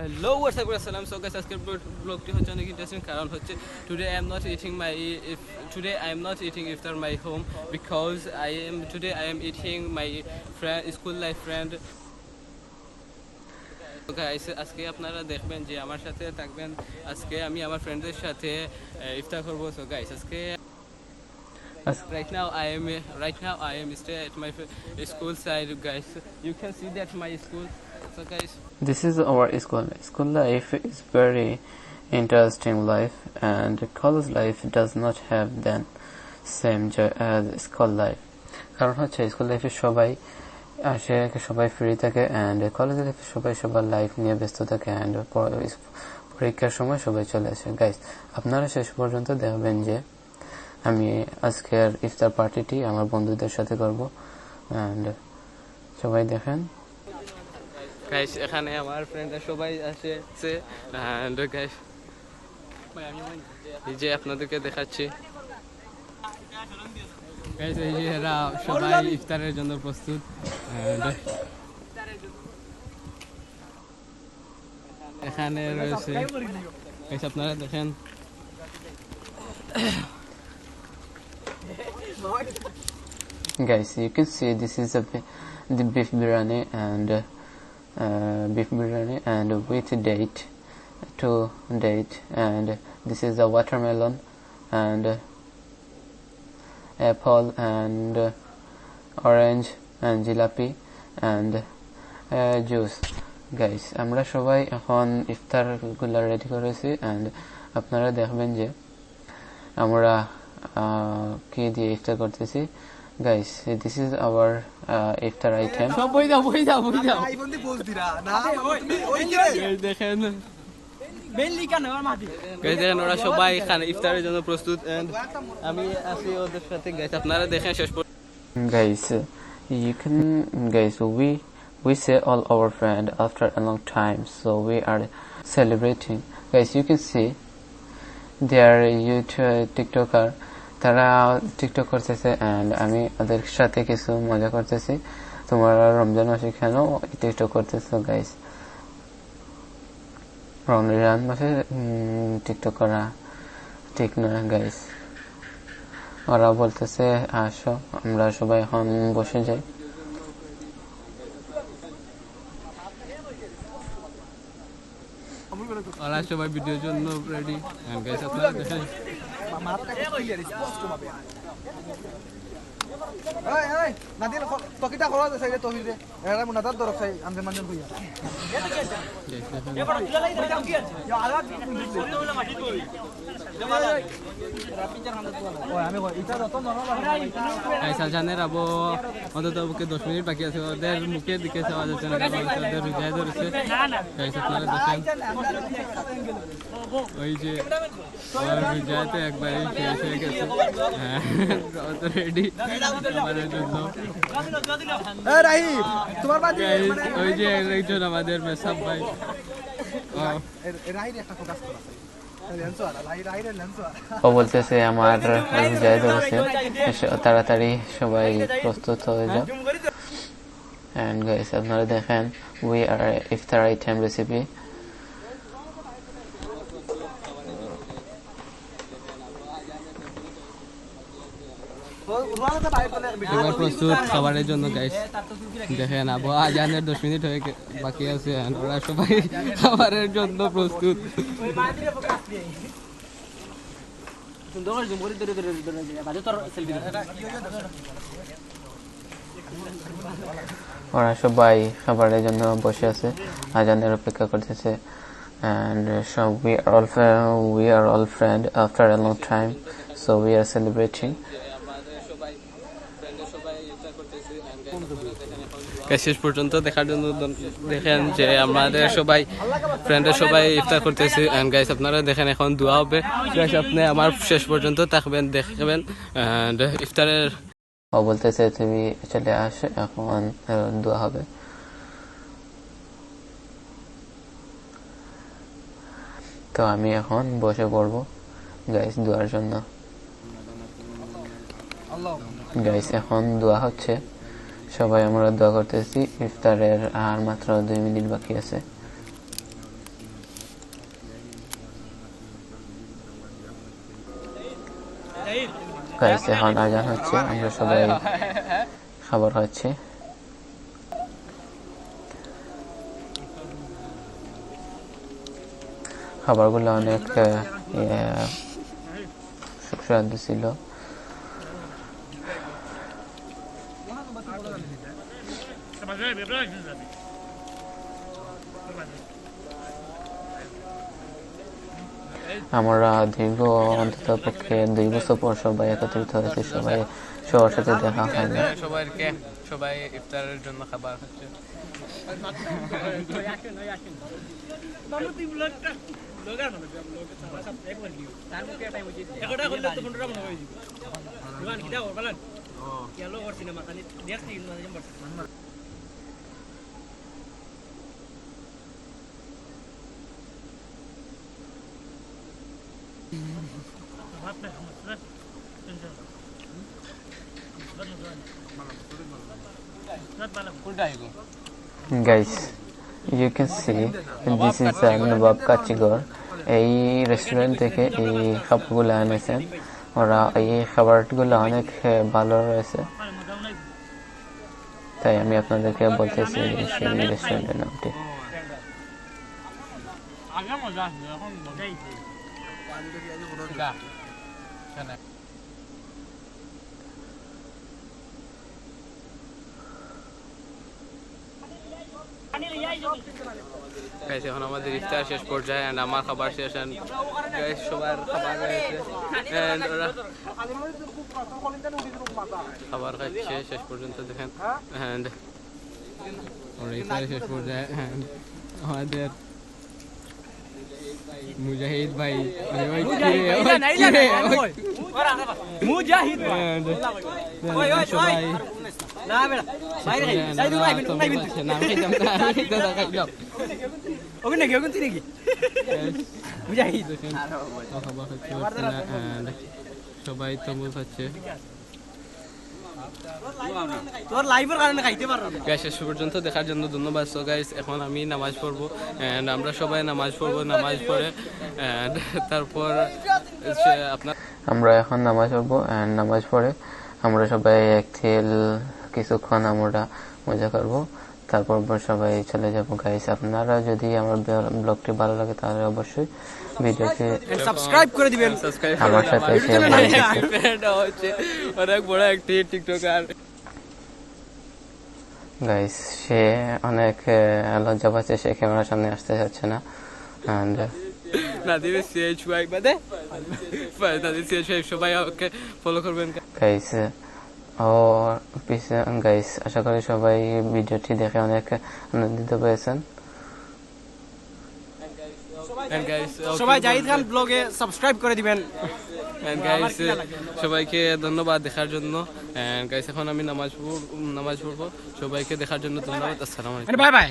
Hello, what's up, assalam. So guys, আজকের ব্লগটি হচ্ছে অনেক ইন্টারেস্টিং কারণ হচ্ছে today I am not eating iftar my home because I am eating my friend school life friend. So guys, আজকে আপনারা দেখবেন যে আমার সাথে থাকবেন। আজকে আমি আমার ফ্রেন্ডদের সাথে ইফতার করব। So guys, আজকে right now I am stay at my school side, guys. You can see that my school. So guys, this is our school. School life is very interesting life, and college life does not have the same joy as school life. কারণ হচ্ছে school লাইফে সবাই আসে, সবাই free থাকে, and college লাইফে সবাই সবার লাইফ নিয়ে ব্যস্ত থাকে, অ্যান্ড পরীক্ষার সময় সবাই চলে আসে। গাইস, আপনারা শেষ পর্যন্ত দেখবেন যে আমি আজকের ইফতার পার্টিটি আমার বন্ধুদের সাথে করব, অ্যান্ড সবাই দেখেন। গাইস, এখানে আমার ফ্রেন্ডরা সবাই আসে এন্ড গাইস এই যে আপনাদেরকে দেখাচ্ছি। গাইস, এই যে এরা সবাই ইফতারের জন্য প্রস্তুত। এখানে রয়েছে গাইস, আপনারা দেখেন। Guys, you can see this is the beef biryani and with date, and this is a watermelon and apple and orange and jalapi and juice. Guys, আমরা সবাই এখন ইফতার গুলো রেডি করেছি, and আপনারা দেখবেন যে আমরা কি দিয়ে ইফতার করতেছি। Guys, this is our iftar item. দেখেন ওরা সবাই এখানে ইফতারের জন্য প্রস্তুত, আমি আছি ওদের সাথে। গাইস, আপনারা দেখেন শেষ পর্যন্ত। Guys, we see all our friend after a long time, so we are celebrating. Guys, you can see their YouTube TikToker. তারা টিকটক করতেছে, অ্যান্ড আমি ওদের সাথে কিছু মজা করতেছি। তোমরা রমজান মাসে কেন টিকটক করতেছো? গাইস, রমজান মাসে টিকটক করা ঠিক না। গাইস, ওরা বলতেছে আসো আমরা সবাই এখন বসে যাই। ওরা সবাই ভিডিওর জন্য রেডি। গাইস, আপনারা দেখেন। নাদিল তকিটা খরচ আছে রে তহিরে এরা মুনাদাত দরক চাই আমজে মানজন কইয়া জানের আবো অন্তত 10 মিনিট বাকি আছে। ওদের মুখের দিকে চাওয়া যাচ্ছে না, ওদের হৃদয় ধরেছে। আপনারা দেখেন, ওই যে হৃদয়তে একবারে শেষ হয়ে গেছে। হ্যাঁ, রেডি আমাদের জন্য। ওই যে একজন আমাদের মেসাব ভাই, ও বলতেছে আমার হৃদয় ধরেছে, তাড়াতাড়ি সবাই প্রস্তুত হয়ে যাও। And guys, আপনারা দেখেন we are iftar item recipe. এবার প্রস্তুত খাবারের জন্য। গাইস, দেখেন আবু আজানের 10 মিনিট হয়ে বাকি আছে, ওরা সবাই খাবারের জন্য প্রস্তুত। ওরা সবাই খাবারের জন্য বসে আছে, আজানের অপেক্ষা করতেছে, and so we are all friend after a long time, so we are celebrating. শেষ পর্যন্ত দেখার জন্য দেখেন যে আমাদের সবাই ফ্রেন্ডরা সবাই ইফতার করতেছে। গাইস, আপনারা দেখেন এখন দোয়া হবে। গাইস, আপনি আমার শেষ পর্যন্ত থাকবেন, দেখবেন ইফতারের। ও বলতেছে তুমি চলে আসে, এখন দোয়া হবে। তো আমি এখন বসে পড়বো গাইস দোয়ার জন্য। গাইস, এখন দোয়া হচ্ছে, সবাই আমরা দোয়া করতেছি। ইফতারের আর মাত্র 2 মিনিট বাকি আছে। গাইস এখন আজান হচ্ছে, আমরা সবাই খাবার খাচ্ছি। খাবারগুলো অনেক সুস্বাদু ছিল। আমরা দীর্ঘ অন্তত পক্ষে 2 বছর পর সবাই একত্রিত হয়েছে, সবাই সবার সাথে দেখা হয় না। সবাই ইফতারের জন্য খাবার খাচ্ছে। Guys, you can see this is Nawab Kachigor. এই রেস্টুরেন্ট থেকে এই খাবারগুলো এনেছেন ওরা। এই খাবারগুলো অনেক ভালো রয়েছে, তাই আমি আপনাদেরকে বলতেছি সেই রেস্টুরেন্টের নামটি। গাইস এখন আমাদের ইফতার শেষ পর্যায়ে এন্ড আমার খাবার শেষ এন্ড গাইস সবার খাবার রয়েছে এন্ড ওরা খাবার খাচ্ছে শেষ পর্যন্ত দেখেন এন্ড ওরা ইফতার শেষ পর্যায়ে এন্ড আমাদের মুজাহিদ ভাই মুজাহিদ সবাই সবাই তরমুজ খাচ্ছে। গাইস শেষ পর্যন্ত দেখার জন্য ধন্যবাদ। সো গাইস এখন আমি নামাজ পড়বো এন্ড আমরা সবাই নামাজ পড়বো, নামাজ পড়ে এন্ড তারপর আপনার আমরা এখন নামাজ পড়বো এন্ড নামাজ পড়ে আমরা সবাই কিছুক্ষণ আমরা মজা করব, তারপর সবাই চলে যাবো। গাইস আপনারা যদি আমার ব্লগটি ভালো লাগে তাহলে অবশ্যই ভিডিওটি সাবস্ক্রাইব করে দিবেন। আমার সাথে শেয়ার অনেক বড় একটি টিকটকার গাইস, সে অনেক লজ্জা পাচ্ছে, সে ক্যামেরার সামনে আসতে চাচ্ছে না। এন্ড নাদিম CH5 বাদে নাদিম CH5 সবাই ওকে ফলো করবেন গাইস। গাইস আশা করি সবাই ভিডিওটি দেখে অনেক আনন্দিত পেয়েছেন। সবাই জাহিদ খান ব্লগে সাবস্ক্রাইব করে দিবেন। এন্ড গাইস সবাইকে ধন্যবাদ দেখার জন্য। এন্ড গাইস এখন আমি নামাজ পড়বো। সবাইকে দেখার জন্য ধন্যবাদ। আসসালামু আলাইকুম। Bye bye.